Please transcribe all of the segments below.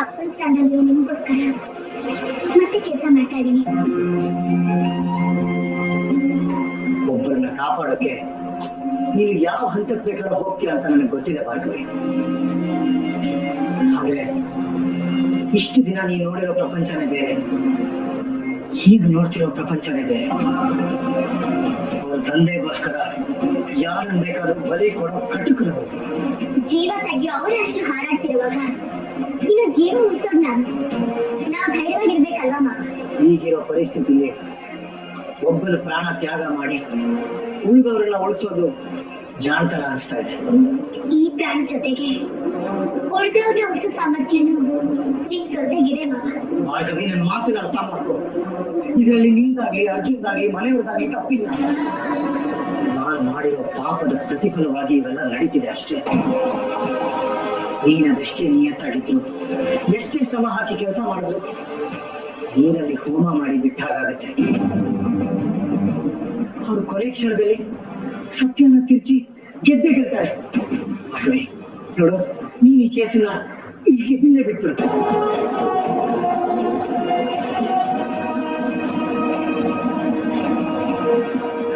ಅಪ್ಪನ ಸ್ಥಾನದಲ್ಲಿ ನಿಮಗೋಸ್ಕರ ಮತ್ತೆ ಕೆಲಸ ಮಾಡ್ತಾ ಇದ್ದೀನಿ. ಒಬ್ಬರನ್ನ ಕಾಪಾಡೋಕೆ ನೀವು ಯಾವ ಹಂತಕ್ಕೆ ಬೇಕಾದ್ರೂ ಹೋಗ್ತೀರಾ ಅಂತ ನನಗೆ ಗೊತ್ತಿದೆ ಭಾರ್ಗವಿ. ಆದ್ರೆ ಇಷ್ಟು ದಿನ ನೀನು ನೋಡಿರೋ ಪ್ರಪಂಚನೇ ಬೇರೆ, ಈಗ ನೋಡ್ತಿರೋ ಪ್ರಪಂಚನೇ ಬೇರೆ. ಅವ್ರ ತಂದೆಗೋಸ್ಕರ ಯಾರನ್ನ ಬೇಕಾದ್ರೂ ಬಲಿ ಕೊಡೋ ಕಟುಕರು. ಜೀವ ತೆಗಿಯೋ ಅವರಷ್ಟು ಹಾರಾಡ್ತಿರುವಾಗ ಇನ್ನು ಜೀವ ಉಳಿಸೋದು ನಾವು ಧೈರ್ಯವಾಗಿರ್ಬೇಕಲ್ವಾ ಮಾವ? ಈಗಿರೋ ಪರಿಸ್ಥಿತಿಯಲ್ಲಿ ಒಬ್ಬನ ಪ್ರಾಣ ತ್ಯಾಗ ಮಾಡಿ ಉಳಿದವರನ್ನ ಉಳಿಸೋದು ಜಾಣತನ ಅನಿಸ್ತಾ ಇದೆ. ಈ ಪ್ರಾಣ ಜೊತೆಗೆ ಉಳಿದವ್ರನ್ನ ಉಳಿಸೋ ಸಾಮರ್ಥ್ಯನೂ ನಿಮ್ ಸೊಸೆಗಿದೆ ಮಾವ. ಭಾರ್ಗವಿ, ನನ್ನ ಮಾತಿನ ಅರ್ಥ ಮಾಡ್ಕೋ. ಇದರಲ್ಲಿ ನಿಂದಾಗ್ಲಿ ಅರ್ಜುನ್ದಾಗ್ಲಿ ಮನೆಯವ್ರದಾಗ್ಲಿ ತಪ್ಪಿಲ್ಲ. ನಾನು ಮಾಡಿರೋ ಪಾಪದ ಪ್ರತಿಫಲವಾಗಿ ಇವೆಲ್ಲ ನಡೀತಿದೆ ಅಷ್ಟೇ. ನೀನದೆಷ್ಟೇ ನಿಯತ್ತಾಗಿದ್ರು, ಎಷ್ಟೇ ಶ್ರಮ ಹಾಕಿ ಕೆಲಸ ಮಾಡಿದ್ರು ನೀರಲ್ಲಿ ಹೋಮ ಮಾಡಿ ಬಿಟ್ಟಾಗತ್ತೆ. ಅವರು ಕೊನೆ ಕ್ಷಣದಲ್ಲಿ ಸತ್ಯನ ತಿರ್ಚಿ ಗೆದ್ದೆ ಗೆಲ್ತಾರೆ. ಭಾರ್ಗವಿ ನೋಡು, ನೀನ್ ಈ ಕೇಸನ್ನ ಈಗ ಗೆದ್ದಿಲ್ಲೇ ಬಿಟ್ಬಿಡ್ತ.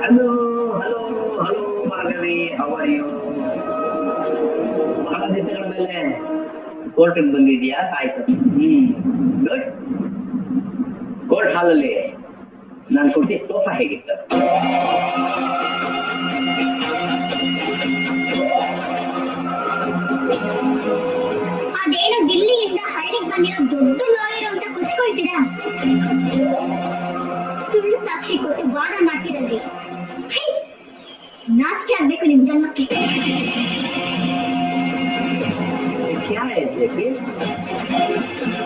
Hello hello hello Bhargavi, how are you? ಬಹಳ ದಿವಸಗಳ ಮೇಲೆ ಕೋರ್ಟ್ಗೆ ಬಂದಿದ್ಯಾ? ಆಯ್ತು, ಗುಡ್. ಕೋರ್ಟ್ ಹಾಲಲ್ಲಿ ನಾನು ಕೊಟ್ಟಿದ್ದ ತೋಫಾ ಹೇಗಿತ್ತು? ಅದೇನೋ ದಿಲ್ಲಿಯಿಂದ ಹಳ್ಳಿಗೆ ಬಂದಿರೋ ದೊಡ್ಡ ಲಾಯರ್ ಅಂತ ಕುಚ್ಕೊಳ್ತೀರಾ? ಸುಳ್ಳು ಸಾಕ್ಷಿ ಕೊಟ್ಟು ವಾದ ಮಾಡ್ತಿರಲ್ರಿ. ನಾಚಿಕೆ ಆಗ್ಬೇಕು ನಿಮ್ ಜನ್ಮಕ್ಕೆ.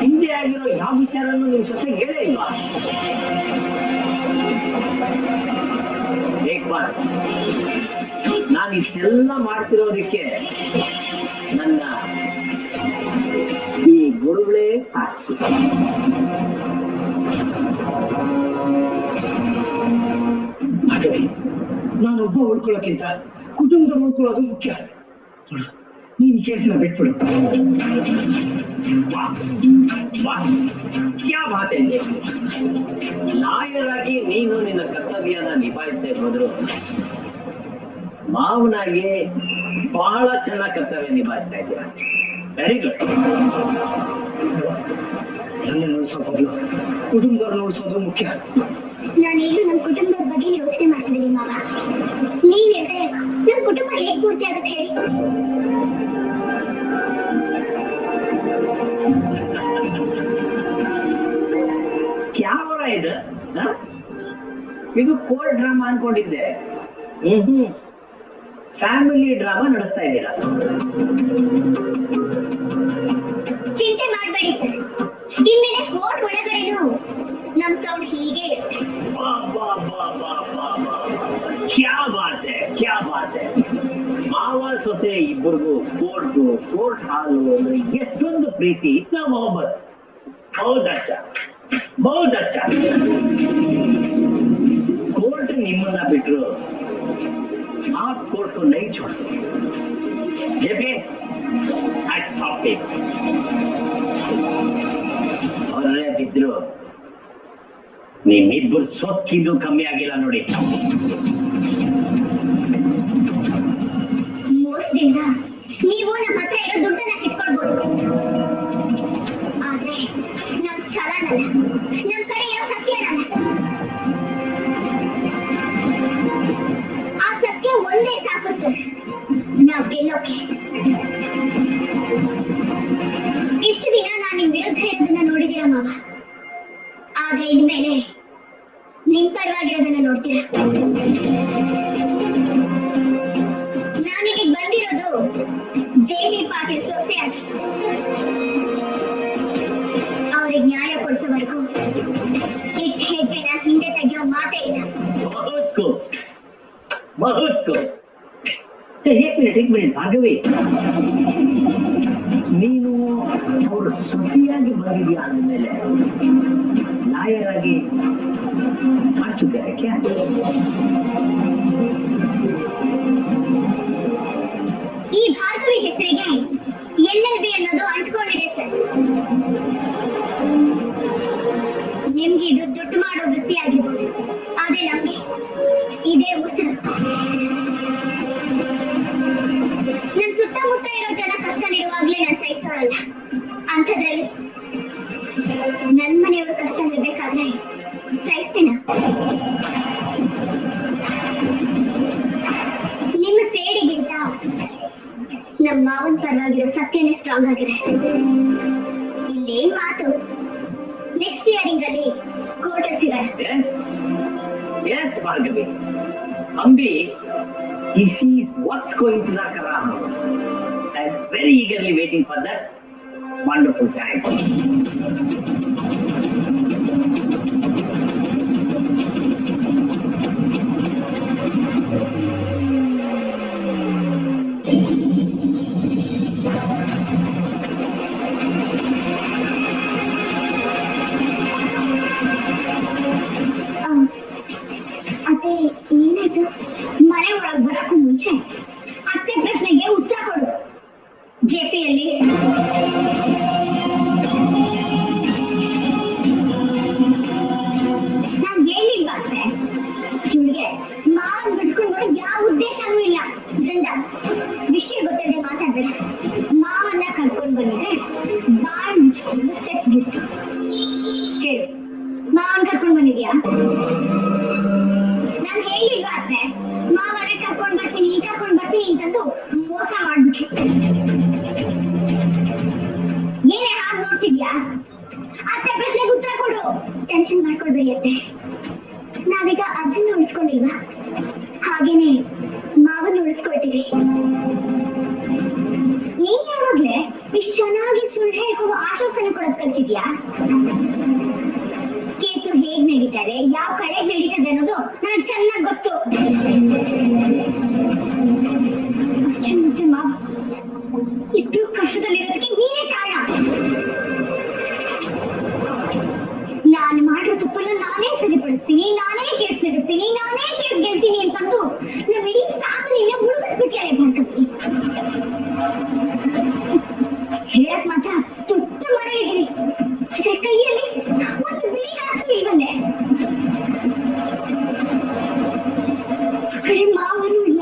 ಹಿಂದೆ ಆಗಿರೋ ಯಾವ ವಿಚಾರನೂ ನಿಮ್ ಜೊತೆ ಹೇಳೇ ಇಲ್ವಾ? ಏಕ್ಬಾರ್, ನಾನು ಇಷ್ಟೆಲ್ಲ ಮಾಡ್ತಿರೋದಕ್ಕೆ ನನ್ನ ಈ ಗುರುಗಳೇ ಸಾಕ್ಷಿ. ಭಾರ್ಗವಿ, ನಾನೊಬ್ಬ ಉಳ್ಕೊಳ್ಳೋಕ್ಕಿಂತ ಕುಟುಂಬದ ಉಳ್ಕೊಳ್ಳೋದು ಮುಖ್ಯ. ನೀನ್ ಈ ಕೇಸನ್ನ ಬಿಟ್ಬಿಡು. ಕ್ಯಾ ಮಾತೆ, ಲಾಯರ್ ಆಗಿ ನೀನು ನಿನ್ನ ಕರ್ತವ್ಯನ ನಿಭಾಯಿಸದೆ ಹೋದ್ರು ಮಾವನಾಗಿ ಬಹಳ ಚೆನ್ನಾಗಿ ಕರ್ತವ್ಯ ನಿಭಾಯಿಸ್ತಾ ಇದ್ದೀರಾ. Very good. ನನ್ನ ಉಳಿಸೋ ಬದಲು ಕುಟುಂಬದವ್ರನ್ನ ಉಳಿಸೋದು ಮುಖ್ಯ. ನಾನೇನು ನನ್ನ ಕುಟುಂಬದ ಬಗ್ಗೆ ಯೋಚನೆ ಮಾಡ್ತಿದ್ದೀನಿ ಮಾವ. ನೀವ್ ಹೇಳಿದ್ರೆ ನನ್ನ ಕುಟುಂಬ ಹೇಗ್ ಪೂರ್ತಿ ಆಗುತ್ತೆ ಹೇಳಿ? ಯಾವರ ಇದು? ಇದು ಕೋರ್ಟ್ ಡ್ರಾಮಾ ಅನ್ಕೊಂಡಿದ್ದೆ. ಫ್ಯಾಮಿಲಿ ಡ್ರಾಮಾ ನಡೆಸ್ತಾ ಇದ್ದೀರಾ. ಚಿಂತೆ ಮಾಡ್ಬೇಡಿ ಸರ್, ಇನ್ಮೇಲೆ ಕೋರ್ಟ್ ಒಳಗಡೆನು ನಮ್ ಸೌಂಡ್ ಹೀಗೆ ಇರುತ್ತೆ. ಕ್ಯಾ ಬಾತ್ ಹೈ, ಕ್ಯಾ ಬಾತ್ ಹೈ. ಮಾವ ಸೊಸೆ ಇಬ್ಬರಿಗೂ ಕೋರ್ಟ್ ಹಾಲು ಅಂದ್ರೆ ಎಷ್ಟೊಂದು ಪ್ರೀತಿ, ಇತ್ತ ಮೊಹಬ್ಬತ್. ಬಹುತ್ ಅಚ್ಚ, ಬಹುತ್ ಅಚ್ಚ. ಕೋರ್ಟ್ ನಿಮ್ಮನ್ನ ಬಿಟ್ರು आप कोर्ट को नहीं छोड़ते। जेबे हैट्स ऑफ टू ಅವರೇ ಬಿದ್ರು ನಿಮ್ಮಿಬ್ಬರು ಸೊಕ್ಕಿದ್ದು ಕಮ್ಮಿ ಆಗಿಲ್ಲ ನೋಡಿ. ಮೋಸದಿಂದ ನೀವು ನಮ್ಮ ಹತ್ರ ಇರೋ ದುಡ್ಡನ್ನ ಕಿತ್ಕೊಳ್ಬಹುದು, ಆದ್ರೆ ನಮ್ ಛಲನಲ್ಲ, ನಮ್ ಕಡೆ ಇರೋ ಸತ್ಯನಲ್ಲ. ಆ ಸತ್ಯ ಒಂದೇ ಸಾಕು ಸರ್, ನಾವ್ ಗೆಲ್ಲೋಕೆ. ಇಷ್ಟು ದಿನ ನಾನು ನಿಮ್ ವಿರುದ್ಧ ಇರೋದನ್ನ ನೋಡಿದೀರ ಮಾವ, ಆದ್ರೆ ಇನ್ಮೇಲೆ ನಿಮ್ ಪರವಾಗಿರೋದನ್ನ ನೋಡ್ತೀರ. ನಾನೀಗ ಬಂದಿರೋದು ಜೆ.ವಿ. ಪಾಟೀಲ್ ಸೊಸೆಯಾಗಿ. ಅವ್ರಿಗೆ ನ್ಯಾಯ ಕೊಡಿಸೋವರೆಗೂ ಇಟ್ಟ ಹೆಜ್ಜೆನ ಹಿಂದೆ ತೆಗೆಯೋ ಮಾತೇ ಇಲ್ಲ. एक मिनट भार्गवी, ನೀನು ಅವ್ರ ಸೊಸೆಯಾಗಿ ಬಂದಿದ್ಯಾ ಅಂದಮೇಲೆ ಲಾಯರ್ ಆಗಿ ಮಾಡ್ತಿದ್ದಾರೆ ಕ್ಯಾ? ಕೊಡಲ್ಲ. ಅಂಥದ್ರಲ್ಲಿ ನನ್ ಮನೆಯವ್ರ ಕಷ್ಟ ಇರ್ಬೇಕಾದ್ರೆ ಸಹಿಸ್ತೀನ? ನಿಮ್ಮ ಸೇಡಿಗಿಂತ ನಮ್ಮ ಮಾವನ್ ಪರವಾಗಿರೋ ಸತ್ಯನೇ ಸ್ಟ್ರಾಂಗ್ ಆಗಿದೆ. ಇಲ್ಲೇನ್ ಮಾತು, ನೆಕ್ಸ್ಟ್ ಇಯರಿಂಗ್ ಅಲ್ಲಿ ಕೋರ್ಟ್ ಸಿಗೋಣ. Yes, Bhargavi. Ambi, he sees what's going to Nakara. I'm very eagerly waiting for that wonderful time. ಅದೇ ಏನಾಯ್ತು? ಮನೆ ಒಳಗೆ ಬರಕ್ಕೂ ಮುಂಚೆ ಅತ್ತೆ ಪ್ರಶ್ನೆಗೆ ಉತ್ತರ ಕೊಡು. ಜೆಪಿಯಲ್ಲಿ ನಾನ್ ಹೇಳಿಲ್ವಾ ಅತ್ತೆ? ಇವಳಿಗೆ ಮಾವನ್ ಬಿಡ್ಸ್ಕೊಂಡು ಬರೋ ಯಾವ ಉದ್ದೇಶನೂ ಇಲ್ಲ. ಗಂಡ ವಿಷಯ ಗೊತ್ತಿದೆ ಮಾತಾಡ್ಬೇಡ. ಮಾವನ್ನ ಕರ್ಕೊಂಡು ಬಂದಿದ್ರೆ ಬಾಳ್ ಮುಚ್ಕೊಂಡು ತೆಗ್ದಿತ್ತು. ಹೇಳು, ಮಾವನ್ ಕರ್ಕೊಂಡು ಬಂದಿದ್ಯಾ? ನಾನು ಹೇಳಿಲ್ವಾ ಅತ್ತೆ? ಮಾವನೇ ಕರ್ಕೊಂಡ್ ಬರ್ತೀನಿ ಅಂತಂದು ಮೋಸ ಮಾಡ್ಬಿಟ್ರು. ಏನೇ ಹಾಗೆ ನೋಡ್ತಿದ್ಯಾ? ಅತ್ತೆ ಪ್ರಶ್ನೆಗೆ ಉತ್ತರ ಕೊಡು. ಟೆನ್ಷನ್ ಮಾಡ್ಕೊಳ್ಬೇಡಿ ಅತ್ತೆ. ನಾವೀಗ ಅರ್ಜುನ್ ಉಳಿಸ್ಕೊಂಡಿಲ್ವಾ, ಹಾಗೇನೆ ಮಾವನ್ನ ಉಳಿಸ್ಕೊಳ್ತೀವಿ. ನೀನ್ ಯಾವಾಗ್ಲೇ ಇಷ್ಟು ಚೆನ್ನಾಗಿ ಸುಳ್ಳು ಹೇಳ್ಕೊಂಡು ಆಶ್ವಾಸನೆ ಕೊಡೋದ್ ಕಲ್ತಿದ್ಯಾ? ಕೇಸು ಹೇಗ್ ನಡೀತಾರೆ, ಯಾವ ಕಡೆ ನಡೀತದೆ ಅನ್ನೋದು ನನಗೆ ಚೆನ್ನಾಗಿ ಗೊತ್ತು. ಅರ್ಜುನ್ ಮತ್ತೆ ಮಾವ ಇಬ್ರು ಕಷ್ಟದಲ್ಲಿರೋದಕ್ಕೆ ನೀನೇ ಕಾರಣ. ನಾನು ಮಾಡಿರೋ ತಪ್ಪನ್ನು ನಾನೇ ಸರಿಪಡಿಸ್ತೀನಿ, ನಾನೇ ಕೇಸ್ ನಡೆಸ್ತೀನಿ, ನಾನೇ ಕೇಸ್ ಗೆಲ್ತೀನಿ ಅಂತಂದು ನಮ್ಮ ಇಡೀ ಫ್ಯಾಮಿಲಿನ ಮುಳುಗಿಸ್ಬಿಟ್ಟಿಯಲ್ಲ ಭಾರ್ಗವಿ. ಹೇಳಕ್ ಮಾತ್ರ ದೊಡ್ಡ ಮರ ಇದ್ದೀನಿ, ಅದ್ರ ಕೈಯಲ್ಲಿ ಒಂದು ಬಿಳಿ ಕಾಸು ಇಲ್ವಲ್ಲೇ. ಆ ಕಡೆ ಮಾವನೂ ಇಲ್ಲ,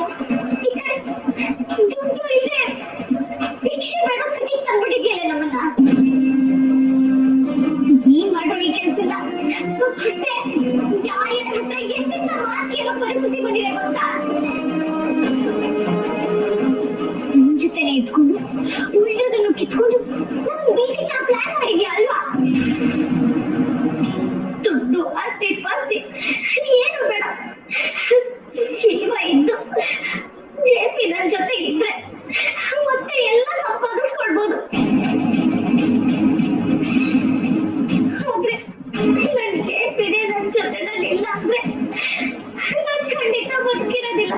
ಈ ಕಡೆ ದುಡ್ಡು ಇಲ್ಲದೆ ಭಿಕ್ಷೆ ಬೇಡ ಸ್ಥಿತಿ ತಂದ್ಬಿಟ್ಟಿದ್ಯಲ್ಲ ನಮ್ಮನ್ನ. ನೀನ್ ಮಾಡೋ ಈ ಕೆಲ್ಸದ ಮತ್ತೆ ಯಾರ್ಯಾರ ಹತ್ರ ಎಂತೆಂತ ಮಾತು ಕೇಳೋ ಪರಿಸ್ಥಿತಿ ಬಂದಿದೆ ಗೊತ್ತಾ? ನಿಮ್ ಜೊತೆನೆ ಇದ್ಕೊಂಡು ಉಳ್ಳೋದನ್ನು ಕಿತ್ಕೊಂಡು ನಾನು ಬೇಕಿಟ್ಟ ಪ್ಲಾನ್ ಮಾಡಿದ್ಯಾ ಅಲ್ವಾ? ದುಡ್ಡು ಆಸ್ತಿ ಪಾಸ್ತಿ ಏನು ಬೇಡ, ಜೀವ ಇದ್ದು ಜೆಪಿ ನನ್ ಜೊತೆಗಿದ್ರೆ ಮತ್ತೆ ಎಲ್ಲ ಸಂಪಾದಿಸ್ಕೊಳ್ಬೋದು. ಆದ್ರೆ ನನ್ ಜೆಪಿನೇ ನನ್ ಜೊತೆನಲ್ಲಿ ಇಲ್ಲ ಅಂದ್ರೆ ನಾನ್ ಖಂಡಿತ ಬದುಕಿರೋದಿಲ್ಲ.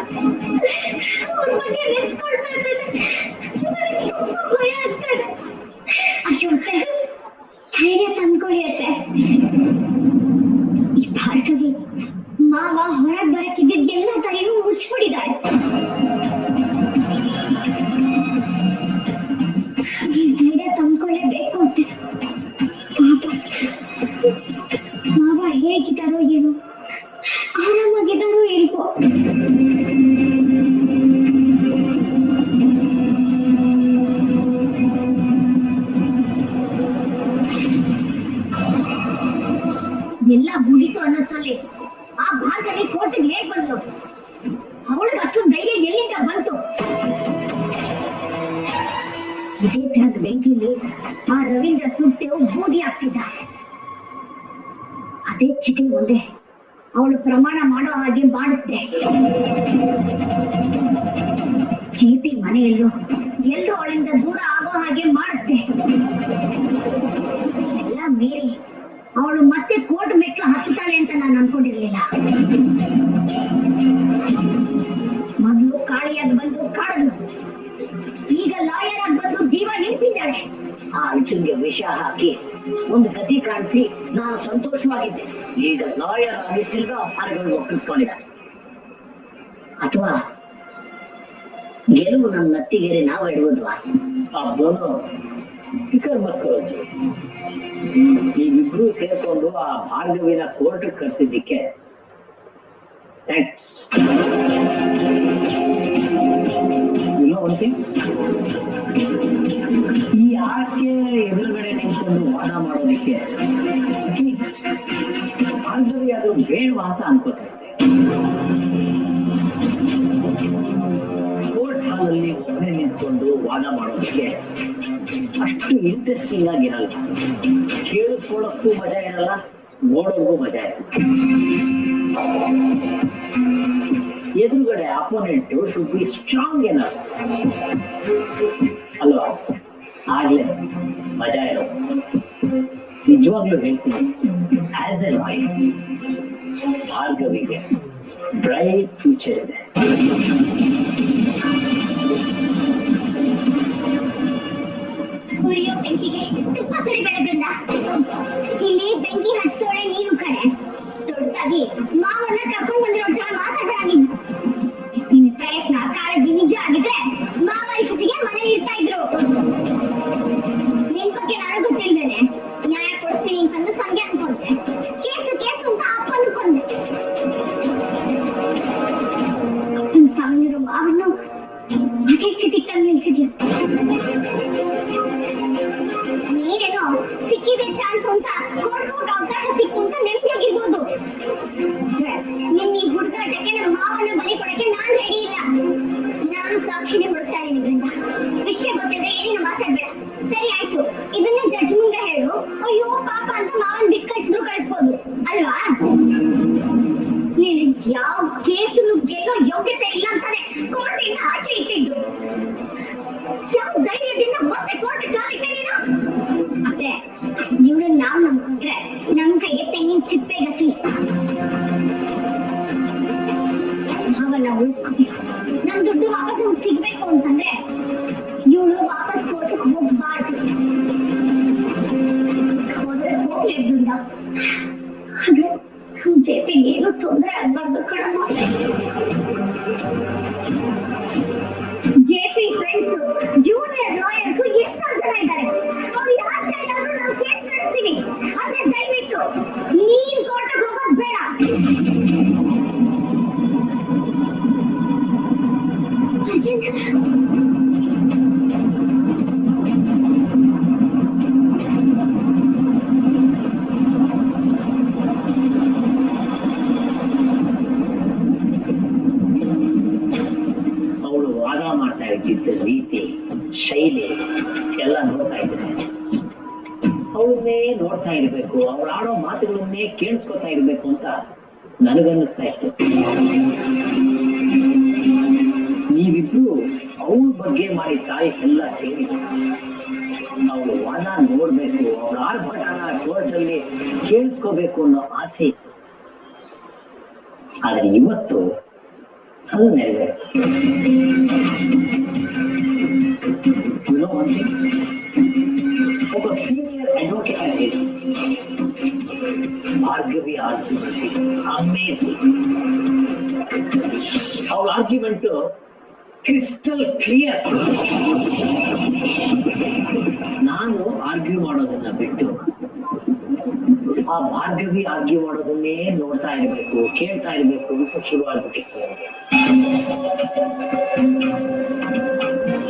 ಅವ್ರ ಬಗ್ಗೆ ನೆನ್ಸ್ಕೊಳ್ತಾ ಇದ್ದೇನೆ, ನನಗೆ ತುಂಬಾ ಭಯ ಆಗ್ತಾ ಇದೆ. ಅಯ್ಯೋ ಅತ್ತೆ, ಧೈರ್ಯ ತಂದ್ಕೊಳ್ಳಿ ಅತ್ತೆ. ಈ ಭಾರ್ಗವಿ ಮಾವ ಹೊರಗ್ ಬರಕ್ಕಿದ್ದ ಎಲ್ಲ ದಾರಿನೂ ಮುಚ್ಚಿಬಿಟ್ಟಿದ್ದಾಳೆ. ನೀವು ಧೈರ್ಯ ತಂದ್ಕೊಳ್ಳೇಬೇಕು ಅಂತೆ. ಪಾಪ ಮಾವ ಹೇಗಿದ್ದಾರೋ ಏನೋ, ಆರಾಮಾಗಿದ್ದಾರೋ ಇಲ್ವೋ. ಎಲ್ಲ ಮುಗಿತು ಅನ್ನೋದ್ರಲ್ಲಿ ಆ ಭಾರ್ಗವಿ ಕೋರ್ಟಿಗೆ ಹೇಗ್ ಬಂತು? ಅವಳಿಗೆ ಅಷ್ಟೊಂದು ಧೈರ್ಯ ಎಲ್ಲಿಂದ ಬಂತು? ಇದೇ ತರದ ಬೆಂಕಿಲಿ ಆ ರವೀಂದ್ರ ಸುಟ್ಟು ಬೂದಿ ಆಗ್ತಿದ್ದ. ಅದೇ ಚಿಟಿ ಒಂದೇ ಅವಳು ಪ್ರಮಾಣ ಮಾಡೋ ಹಾಗೆ ಮಾಡಿಸ್ದೆ. ಜೆಪಿ ಮನೆಯಲ್ಲೂ ಎಲ್ಲರೂ ಅವಳಿಂದ ದೂರ ಆಗೋ ಹಾಗೆ ಮಾಡಿಸ್ದೆ. ಎಲ್ಲ ಮೀರಿ ಅವಳು ಮತ್ತೆ ಕೋರ್ಟ್ ಮೆಟ್ಲು ಹತ್ತುತ್ತಾಳೆ ಅಂತ ನಾನು ಅನ್ಕೊಂಡಿರ್ಲಿಲ್ಲ. ಮೊದಲು ಕಾಳಿಯಾಗಿ ಬಂದು ಕಾಡಲು, ಈಗ ಲಾಯರ್ ಆಗಿ ಬಂದು ಜೀವ ನಿಂತಿದ್ದಾಳೆ. ಆ ಅರ್ಜುನ್ಗೆ ವಿಷ ಹಾಕಿ ಒಂದು ಗತಿ ಕಾಣಿಸಿ ನಾನು ಸಂತೋಷವಾಗಿದ್ದೆ. ಈಗ ಲಾಯರ್ ಆಗಿ ತಿರ್ಗಾ ಭಾರ್ಗವಿ ಒಪ್ಪಿಸ್ಕೊಂಡಿದ್ದಾಳೆ. ಅಥವಾ ಗೆಲುವು ನಮ್ಮ ನತ್ತಿಗೆರೆ ನಾವು ಇಡುವುದ್ವಾ? ಅಬ್ಬನು ಫಿಕರ್ ಮತ್ ಕರೋಜಿ. ನೀವಿಬ್ರು ಸೇರ್ಕೊಂಡು ಆ ಭಾರ್ಗವಿನ ಕೋರ್ಟ್ ಕರ್ಸಿದ್ದಕ್ಕೆ ಥ್ಯಾಂಕ್ಸ್. ಒಂದು ಥಿಂಗ್, ಈ ಆಸ್ತಿ ಅದಕ್ಕೆ ಭಾರ್ಗವಿ ಅದು ಬೇಡವಾ ಅಂತ ಅನ್ಕೋತಾ ಇದ್ದೆ. ಕೋರ್ಟ್ ಹಾಲಲ್ಲಿ ಒಬ್ಬನೇ ನಿಂತ್ಕೊಂಡು ವಾದ ಮಾಡೋದಕ್ಕೆ ಅಷ್ಟು ಇಂಟ್ರೆಸ್ಟಿಂಗ್ ಆಗಿರಲ್ಲ. ಕೇಳಿಸ್ಕೊಳ್ಳೋಕ್ಕೂ ಮಜಾ ಇರಲ್ಲ, ನೋಡೋಕ್ಕೂ ಮಜಾ ಇರಲ್ಲ. ಎದುರುಗಡೆ ಅಪೋನೆಂಟ್ ಶುಡ್ ಬಿ ಸ್ಟ್ರಾಂಗ್ ಏನಲ್ಲ ಅಲ್ವಾ? ಆಗ್ಲೇ ಮಜಾ ಇರೋದು. ನಿಜವಾಗ್ಲೂ ಹೇಳ್ತೀನಿ, ಆಸ್ ಎ ಲಾಯರ್ ಭಾರ್ಗವಿಗೆ ಬ್ರೈಟ್ ಫ್ಯೂಚರ್ ಇದೆ. ಉರಿಯೋ ಬೆಂಕಿಗೆ ತುಪ್ಪ ಸುರಿಬೇಡದ್ರಿಂದ ಇಲ್ಲಿ ಬೆಂಕಿ ಹಚ್ತೋಳೆ ನೀನು ಕಣೆ. ದೊಡ್ಡದಾಗಿ ಮಾವನ್ನ ಕರ್ಕೊಂಡ್ ಬಂದಿರೋ ಜನ ಮಾತಾಡ್ಬೇಡ ನೀನು. ನಿನ್ನ ಪ್ರಯತ್ನ ಕಾಳಜಿ ನಿಜ ಆಗಿದ್ರೆ ಮಾವ ಜೊತೆಗೆ ಮನೇಲಿ ಇರ್ತಾ ಇದ್ರು. ನಿನ್ ಬಗ್ಗೆ ನಾನು ಗೊತ್ತಿಲ್ದೇನೆ ನ್ಯಾಯ ಕೊಡಿಸ್ತೀನಿ ಅಂತಂದು ಸಂಜೆ ಅನ್ಕೊಂಡೆ. ಕೇಸು ಕೇಸು ಅಂತ ಅಪ್ಪ ಅನ್ಕೊಂಡೆ. ಅಪ್ಪನ ಸಾವಿರೋ ಮಾವನ್ನು ಅದೇ ಸ್ಥಿತಿಗೆ ತಂದು ನಿಲ್ಸಿದ್ಯ. ನೀನೇನೋ ಸಿಕ್ಕಿದೆ ಚಾನ್ಸ್ ಅಂತ ಕೋರ್ಟ್ ಅವಕಾಶ ಸಿಕ್ತು ಅಂತ ನೆಮ್ಮದಿಯಾಗಿರ್ಬೋದು. ನಿನ್ನ ಈ ಹುಡುಗಾಟಕ್ಕೆ ನಮ್ಮ ಮಾವನ ಬಲಿ ಕೊಡಕ್ಕೆ ನಾನ್ ರೆಡಿ ಇಲ್ಲ. ನಾನು ಸಾಕ್ಷಿನೇ ಹುಡುಕ್ತಾ ಇದ್ದೀನಿಂದ ವಿಷಯ ಗೊತ್ತಿದ್ರೆ ಏನೇನು ಮಾತಾಡ್ಬೇಡ. ಸರಿ ಆಯ್ತು, ಇದನ್ನ ಜಡ್ಜ್ ಮುಂದೆ ಹೇಳು. ಅಯ್ಯೋ ಪಾಪ ಅಂತ ಮಾವನ್ ಬಿಟ್ಟು ಕಳಿಸಿದ್ರು ಕಳಿಸ್ಬೋದು ಅಲ್ವಾ? ನೀನು ಯಾವ ಕೇಸನ್ನು ಗೆಲ್ಲೋ ಯೋಗ್ಯತೆ ಇಲ್ಲ ಅಂತಾನೆ ಕೋರ್ಟ್ ಇಂದ ಆಚೆ ಇಟ್ಟಿದ್ದು. ಯಾವ ಧೈರ್ಯದಿಂದ ಮತ್ತೆ ಕೋರ್ಟ್ ಕಾಲಿಟ್ಟೆ ನೀನು? ಅದೇ ಇವ್ರನ್ನ ನಾವು ನಂಬ್ಕೊಂಡ್ರೆ ನಮ್ ಕೈಗೆ ತೆಂಗಿನ ಚಿಪ್ಪೆ ಗತಿ. ಅವನ್ನ ಉಳಿಸ್ಕೋಬೇಕು. ನಮ್ ದುಡ್ಡು ವಾಪಸ್ ನಮ್ಗೆ ಸಿಗ್ಬೇಕು ಅಂತಂದ್ರೆ ಇವಳು ವಾಪಸ್ ಕೋರ್ಟ್ಗೆ ಹೋಗ್ಬಾರ್ದು. ಹೋದ್ರೆ ಹೋಗ್ಲೇದ್ರಿಂದ ಆದ್ರೆ ಜೆಪಿಗೆ ಏನು ತೊಂದರೆ ಆಗ್ಬಾರ್ದು ಕಣಮ್ಮ. ಜೆಪಿ ಫ್ರೆಂಡ್ಸ್ ಜೂನಿಯರ್ ಲಾಯರ್ಸ್ ಎಷ್ಟೊಂದು ಜನ ಇದ್ದಾರೆ. ಅವ್ರು ಯಾರ ಕೈಲಾದ್ರೂ ನಾವು ಕೇಸ್ ನಡೆಸ್ತೀವಿ. ಆದ್ರೆ ದಯವಿಟ್ಟು ನೀನ್ ಕೋರ್ಟ್ಗೆ ಹೋಗೋದು ಬೇಡ. ಅವಳು ವಾದ ಮಾಡ್ತಾ ಇದ್ದಿದ್ದ ರೀತಿ, ಶೈಲಿ ಎಲ್ಲ ನೋಡ್ತಾ ಇದ್ರೆ ಅವಳನ್ನೇ ನೋಡ್ತಾ ಇರ್ಬೇಕು, ಅವಳು ಆಡೋ ಮಾತುಗಳನ್ನೇ ಕೇಳಿಸ್ಕೊತಾ ಇರ್ಬೇಕು ಅಂತ ನನಗನ್ನಿಸ್ತಾ ಇತ್ತು. ನೀವಿಬ್ರು ಅವಳ ಬಗ್ಗೆ ಮಾಡಿ ತಾಯಿ ಎಲ್ಲ ಹೇಳಿ ಅವಳು ವಾದ ನೋಡ್ಬೇಕು, ಅವಳ ಆರ್ಭಟನ ಕೋರ್ಟ್ ಅಲ್ಲಿ ಕೇಳಿಸ್ಕೋಬೇಕು ಅನ್ನೋ ಆಸೆ ಇತ್ತು. ಆದ್ರೆ ಇವತ್ತು ಅದು ನೆರವೇರಿತು. ಒಬ್ಬ ಸೀನಿಯರ್ ಅಡ್ವೊಕೇಟ್ ಆಗಿ ಭಾರ್ಗವಿ ಆರ್ಗ್ಯುಮೆಂಟ್ ಅಮೇಜಿಂಗ್. ಅವಳ ಆರ್ಗ್ಯುಮೆಂಟ್ ಕ್ರಿಸ್ಟಲ್ ಕ್ಲಿಯರ್. ನಾನು ಆರ್ಗ್ಯೂ ಮಾಡೋದನ್ನ ಬಿಟ್ಟು ಆ ಭಾರ್ಗವಿ ಆರ್ಗ್ಯೂ ಮಾಡೋದನ್ನೇ ನೋಡ್ತಾ ಇರ್ಬೇಕು, ಕೇಳ್ತಾ ಇರ್ಬೇಕು ಅನ್ಸಕ್ ಶುರು ಆಗ್ಬಿಟ್ಟಿತ್ತು.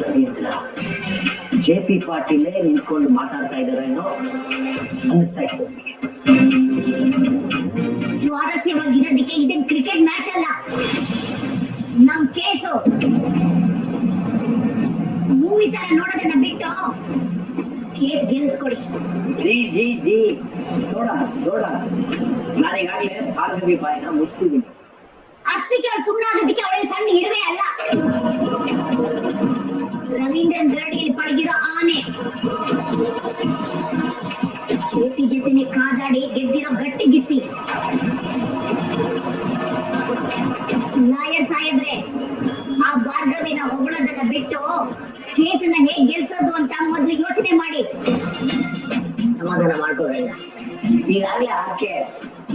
ರವೀಂದ್ರ ಜೆಪಿ ಪಾಟೀಲೇ ನಿಂತ್ಕೊಂಡು ಮಾತಾಡ್ತಾ ಇದ್ದಾರೇನೋ ಅನ್ನಿಸ್ತಾ ಇತ್ತು. ಸ್ವಾರಸ್ಯವಾಗಿರೋದಕ್ಕೆ ಇದೇನ್ ಕ್ರಿಕೆಟ್ ಮ್ಯಾಚ್ ಅಲ್ಲ, ನಮ್ ಕೇಸು. ಮೂವಿ ತರ ನೋಡೋದನ್ನ ಬಿಟ್ಟು ಕೇಸ್ ಗೆಲ್ಸ್ಕೊಡಿ. ಜಿ ಜಿ ಜಿ ನೋಡ ನೋಡ, ನಾನೀಗಾಗಲೇ ಭಾರ್ಗವಿ ಬಾಯಿನ ಮುಚ್ಚಿದ್ದೀನಿ. ಅಷ್ಟಕ್ಕೆ ಅವ್ರು ಸುಮ್ಮನಾಗೋದಕ್ಕೆ ಅವಳಿಗೆ ಸಣ್ಣ ಇರುವೆ ಅಲ್ಲ. ರವೀಂದ್ರನ್ ಗರಡಿಯಲ್ಲಿ ಪಳಗಿರೋ ಆನೆ. ಜೆಪಿ ಜೊತೆನೆ ಕಾದಾಡಿ ಗೆದ್ದಿರೋ ಗಟ್ಟಿ ಗಿತ್ತಿ. ಲಾಯರ್ ಸಾಹೇಬ್ರೆ, ಆ ಭಾರ್ಗವಿನ ಹೊಗಳೋದನ್ನ ಬಿಟ್ಟು ಕೇಸನ್ನ ಹೇಗ್ ಗೆಲ್ಸೋದು ಅಂತ ಮೊದ್ಲು ಯೋಚನೆ ಮಾಡಿ. ಸಮಾಧಾನ ಮಾಡ್ಕೋಬೇಡ. ಈಗಾಗಲೇ ಆಕೆ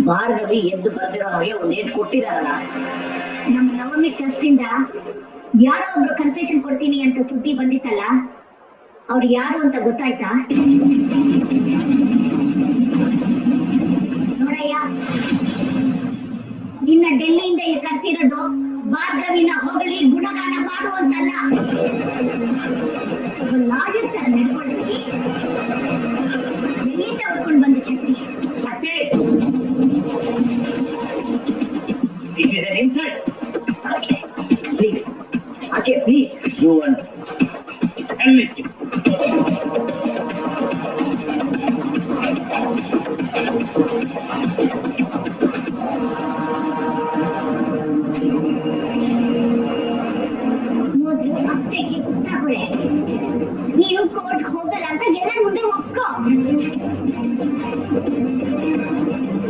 ಭಾರ್ಗವಿ ಎದ್ದು ಬರ್ದಿರೋ ಹಾಗೆ ಒಂದೇಟ್ ಕೊಟ್ಟಿದಾರಲ್ಲ. ನಮ್ಮ ನವಮಿ ಟ್ರಸ್ಟ್ ಇಂದ ಯಾರೋ ಒಬ್ರು ಕನ್ಫೆಷನ್ ಕೊಡ್ತೀನಿ ಅಂತ ಸುದ್ದಿ ಬಂದಿತ್ತಲ್ಲ, ಅವ್ರು ಯಾರು ಅಂತ ಗೊತ್ತಾಯ್ತಾ? ನೋಡಯ್ಯ, ನಿನ್ನ ಡೆಲ್ಲಿಯಿಂದ ಕರ್ಸಿರೋದು ಭಾರ್ಗವಿನ ಹೊಗಳಿ ಗುಣಗಾನ ಮಾಡುವಂತಲ್ಲ, ಲಾಯರ್ ತರ ನಡ್ಕೊಳ್ಳಿ. ಎಲ್ಲಿಂದ ಹೊಡ್ಕೊಂಡು ಬಂದ ಶಕ್ತಿ? ಶಕ್ತಿ, it is an insult. Okay, please. Okay, please. You want admit it. ಮೊದಲು ಅತ್ತೆಗೆ ಉತ್ತರ ಕೊಡೆ. ನೀನು ಕೋರ್ಟ್ ಹೋಗಲ್ಲ ಅಂತ ಎಲ್ಲರ ಮುಂದೆ ಒಪ್ಕೋ.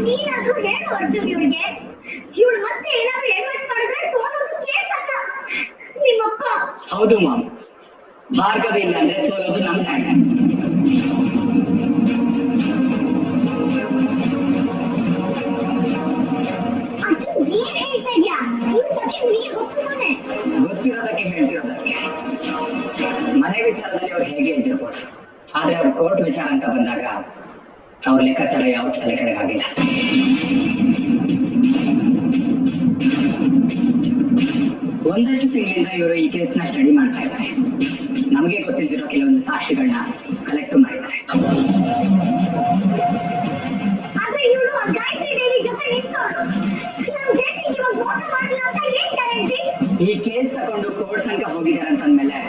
ನೀನಾದ್ರೂ ಹೇಳು ಅರ್ಜುನ್ ಇವಳಿಗೆ. ಇವಳು ಮತ್ತೆ ಏನಾದ್ರೂ ಎಡ್ವರ್ಟ್ ಮಾಡಿದ್ರೆ ಸೋಲೋದು ಕೇಸ್ ಅಲ್ಲ, ನಿಮ್ಮಪ್ಪ. ಹೌದು ಮಾಮ್, ಭಾರ್ಗವ ಇಲ್ಲ ಅಂದ್ರೆ ಸೋಲೋದು ನಮ್ ನಾಟ. ಅರ್ಜುನ್ ಏನ್ ಹೇಳ್ತಾ ಇದ್ಯಾ? ಇವ್ರ ಬಗ್ಗೆ ನಿನಗೆ ಗೊತ್ತು ತಾನೆ? ಗೊತ್ತಿರೋದಕ್ಕೆ ಹೇಳ್ತಿರೋದಕ್ಕೆ. ಮನೆ ವಿಚಾರದಲ್ಲಿ ಅವ್ರು ಹೇಗೆ ಇದ್ದಿರ್ಬೋದು, ಆದ್ರೆ ಅವ್ರ ಕೋರ್ಟ್ ವಿಚಾರ ಅಂತ ಬಂದಾಗ ಅವ್ರ ಲೆಕ್ಕಾಚಾರ ಯಾವ ತಲೆ ಕೆಳಗಾಗಿಲ್ಲ. ಒಂದಷ್ಟು ತಿಂಗಳಿಂದ ಇವರು ಈ ಕೇಸ್ನ ಸ್ಟಡಿ ಮಾಡ್ತಾ ಇದ್ದಾರೆ. ನಮಗೆ ಗೊತ್ತಿಲ್ದಿರೋ ಕೆಲವೊಂದು ಸಾಕ್ಷಿಗಳನ್ನ ಕಲೆಕ್ಟ್ ಮಾಡಿದ್ದಾರೆ. ಆದ್ರೆ ಇವಳು ಆ ಗಾಯತ್ರಿ ದೇವಿ ಜೊತೆ ನಿಂತವಳು. ನಮ್ ಜೊತೆಗೆ ಇವಾಗ ಮೋಸ ಮಾಡಿಲ್ಲ ಅಂತ ಏನ್ ಗ್ಯಾರಂಟಿ? ಈ ಕೇಸ್ ತಗೊಂಡು ಕೋರ್ಟ್ ತನಕ ಹೋಗಿದ್ದಾರೆ ಅಂತಂದ್ಮೇಲೆ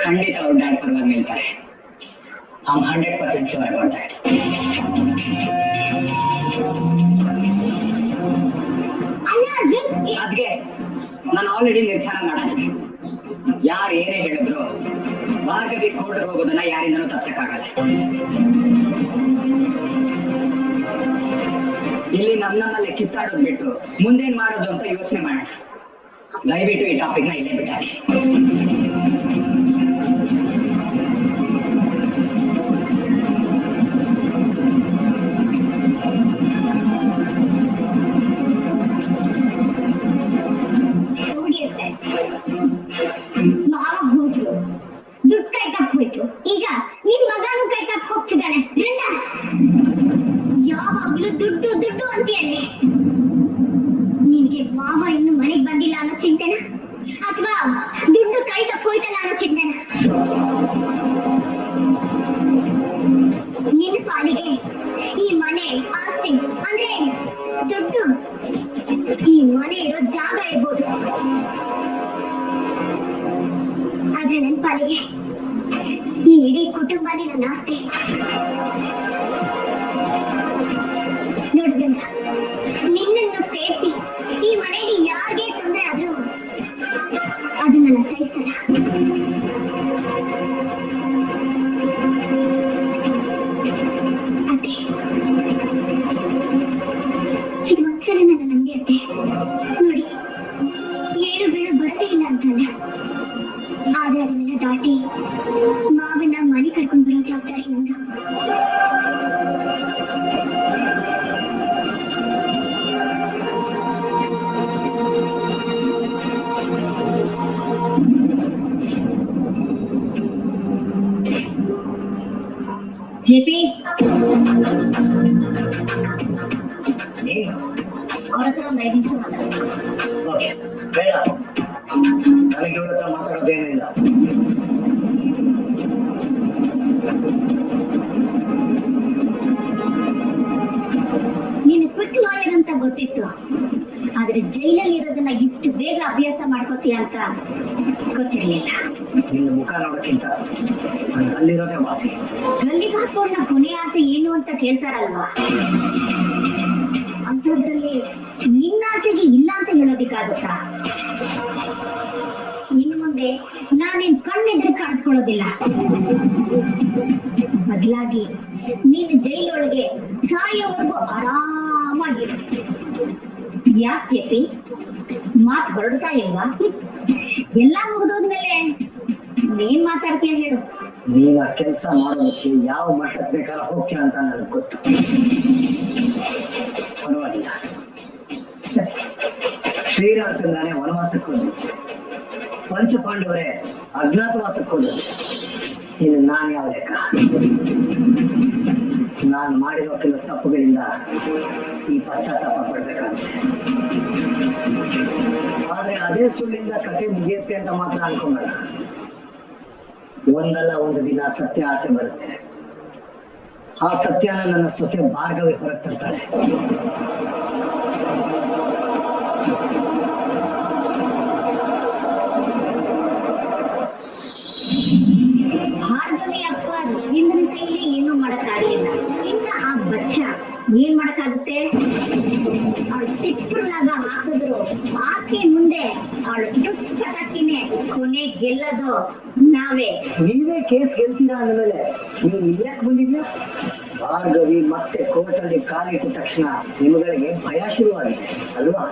ಖಂಡಿತ ಅವ್ರ ಡ್ಯಾಡ್ ಪರವಾಗಿ ನಿಲ್ತಾರೆ. I'm 100% sure about that. ಅಲ್ಲ ಅರ್ಜುನ್, ಅದ್ಗೆ ನಾನು ಆಲ್ರೆಡಿ ನಿರ್ಧಾರ ಮಾಡಿದ್ದೀನಿ. ಯಾರು ಏನೇ ಹೇಳಿದ್ರು ಭಾರ್ಗವಿ ಕೋರ್ಟ್ ಹೋಗೋದನ್ನ ಯಾರಿಂದನೂ ತಪ್ಸಕ್ಕಾಗಲ್ಲ. ಇಲ್ಲಿ ನಮ್ಮಲ್ಲೇ ಕಿತ್ತಾಡೋದು ಬಿಟ್ಟು ಮುಂದೇನ್ ಮಾಡೋದು ಅಂತ ಯೋಚನೆ ಮಾಡೋಣ. ದಯವಿಟ್ಟು ಈ ಟಾಪಿಕ್ನ ಇಲ್ಲೇ ಬಿಟ್ಟಾಕಿ. ಮಾವ ಹೋದ್ರು, ದುಡ್ಡು ಕೈ ತಪ್ಪೋಯ್ತು. ಈಗ ನಿನ್ ಮಗನು ಕೈ ತಪ್ಪ ಹೋಗ್ತಿದ್ದಾನೆ. ಯಾವಾಗ್ಲೂ ದುಡ್ಡು ದುಡ್ಡು ಅಂತೀಯನ್ನಿ. ನಿನ್ಗೆ ಮಾವ ಇನ್ನು ಮನೆಗ್ ಬಂದಿಲ್ಲ ಅನ್ನೋ ಚಿಂತೆನ, ಅಥವಾ ದುಡ್ಡು ಕೈ ತಪ್ಪೋಯ್ತಲ್ಲ ಅನ್ನೋ ಚಿಂತೆನ? ನಿನ್ನ ಪಾಲಿಗೆ ಈ ಮನೆ ಆಸ್ತಿ ಅಂದ್ರೆ ದುಡ್ಡು, ಈ ಮನೆ ಇರೋ ಜಾಗ ಇರ್ಬೋದು. ಆದ್ರೆ ನನ್ನ ಪಾಲಿಗೆ ಈ ಇಡೀ ಕುಟುಂಬನೇ ನನ್ನ ಆಸ್ತಿ. ನೋಡ್ಬೇಡ, ನಿನ್ನನ್ನು ಸೇರಿಸಿ ಈ ಮನೆಯಲ್ಲಿ ಯಾರಿಗೆ ತೊಂದರೆ ಆದ್ರೂ ಅದು ನನ್ನ ಸಹಿಸಲ್ಲ. ಅದೇ ಇದು ಒಂದ್ಸಲ ನನ್ನ ನಂಬಿರುತ್ತೆ ನೋಡಿ. ಏಳು ಬೀಳು ಬರದೇ ಇಲ್ಲ ಅಂತಲ್ಲ, ಆದ್ರೆ ಅದನ್ನೆಲ್ಲ ದಾಟಿ ಮಾವನ್ನ ಮನೆ ಕರ್ಕೊಂಡು ಬರೋ ಜವಾಬ್ದಾರಿ ನಂದು. ಜೆಪಿ ಅವ್ರ ಹತ್ರ ಒಂದು 5 ನಿಮಿಷ ಮಾತಾಡ್ತೀನಿ. ಓಕೆ, ಬೇಡ, ನನಗೆ ಇವ್ರ ಹತ್ರ ಮಾತಾಡೋದೇನೂ ಇಲ್ಲ. ನೀನು ಕ್ವಿಕ್ ಲಾಯರ್ ಅಂತ ಗೊತ್ತಿತ್ತು, ಆದ್ರೆ ಜೈಲಲ್ಲಿ ಇರೋದನ್ನ ಇಷ್ಟು ಬೇಗ ಅಭ್ಯಾಸ ಮಾಡ್ಕೋತೀಯ ಅಂತ ಗೊತ್ತಿರ್ಲಿಲ್ಲ. ನಿನ್ನ ಮುಖ ನೋಡೋಕ್ಕಿಂತ ನನಗೆ ಅಲ್ಲಿರೋದೇ ವಾಸಿ. ಗಲ್ಲಿಗೆ ಹಾಕೋರ್ನ ಕೊನೆ ಆಸೆ ಏನು ಅಂತ ಕೇಳ್ತಾರಲ್ವಾ, ಅಂಥದ್ರಲ್ಲಿ ನಿನ್ನ ಆಸೆಗೆ ಇಲ್ಲ ಅಂತ ಹೇಳೋದಿಕ್ಕಾಗುತ್ತಾ? ಇನ್ನು ಮುಂದೆ ನಾನೇನ್ ಕಣ್ಣೆದ್ರೆ ಕಾಣಿಸ್ಕೊಳ್ಳೋದಿಲ್ಲ. ಬದಲಾಗಿ ನೀನು ಜೈಲೊಳಗೆ ಸಾಯೋವರೆಗೂ ಆರಾಮಾಗಿರು. ಯಾಕೆ ಜೆಪಿ ಮಾತು ಹೊರಡ್ತಾ ಇಲ್ವಾ? ಎಲ್ಲ ಮುಗಿದೋದ್ಮೇಲೆ ನೀನ್ ಮಾತಾಡ್ತೀಯ ಹೇಳು. ನೀನು ಆ ಕೆಲಸ ಮಾಡೋದಕ್ಕೆ ಯಾವ ಮಟ್ಟಕ್ಕೆ ಬೇಕಾದ್ರೆ ಹೋಗ್ತೀಯ ಅಂತ ನನಗೆ ಗೊತ್ತು. ಪರವಾಗಿಲ್ಲ, ಶ್ರೀರಾಮಚಂದ್ರನೇ ವನವಾಸಕ್ಕೆ ಹೋದ್ರು, ಪಂಚಪಾಂಡವರೇ ಅಜ್ಞಾತವಾಸಕ್ಕೆ ಹೋದ್ರು. ಇನ್ನು ನಾನು ಯಾವ ಲೆಕ್ಕ? ನಾನು ಮಾಡಿರೋ ಕೆಲವು ತಪ್ಪುಗಳಿಂದ ಈ ಪಶ್ಚಾತ್ತಾಪ ಪಡ್ಬೇಕಾಗುತ್ತೆ. ಆದ್ರೆ ಅದೇ ಸುಳ್ಳಿಂದ ಕತೆ ಮುಗಿಯುತ್ತೆ ಅಂತ ಮಾತ್ರ ಅನ್ಕೊಂಬೇಡ. ಒಂದಲ್ಲ ಒಂದು ದಿನ ಸತ್ಯ ಆಚೆ ಬರುತ್ತೆ. ಆ ಸತ್ಯನ ನನ್ನ ಸೊಸೆ ಭಾರ್ಗವಿ ಹೊರಗೆ ತರ್ತಾಳೆ. ಭಾರ್ಗವಿ ಅಪ್ಪ ರವೀಂದ್ರನ ಕೈಲಿ ಏನು ಮಾಡಕ್ಕಾಗ್ಲಿಲ್ಲ. ಇನ್ನ ಆ ಬಚ್ಚ ಏನ್ ಮಾಡಕ್ಕಾಗುತ್ತೆ? ಅವಳು ತಿಪ್ಪುನಾಗ ಹಾಕಿದ್ರು ಆಕೆ ಮುಂದೆ ಅವಳು ಟುಸ್ ಪಟಾಕಿನೇ ಕೊನೆ ಗೆಲ್ಲೋದು ನಾವೇ. ನೀವೇ ಕೇಸ್ ಗೆಲ್ತೀರಾ ಅಂದ್ಮೇಲೆ ನೀವು ಇಲ್ಯಾಕ್ ಬಂದಿದ್ಯಾ? ಭಾರ್ಗವಿ ಮತ್ತೆ ಕೋರ್ಟಲ್ಲಿ ಕಾಲಿಟ್ಟ ತಕ್ಷಣ ನಿಮ್ಗಳಿಗೆ ಭಯ ಶುರುವಾಗಿದೆ ಅಲ್ವಾ?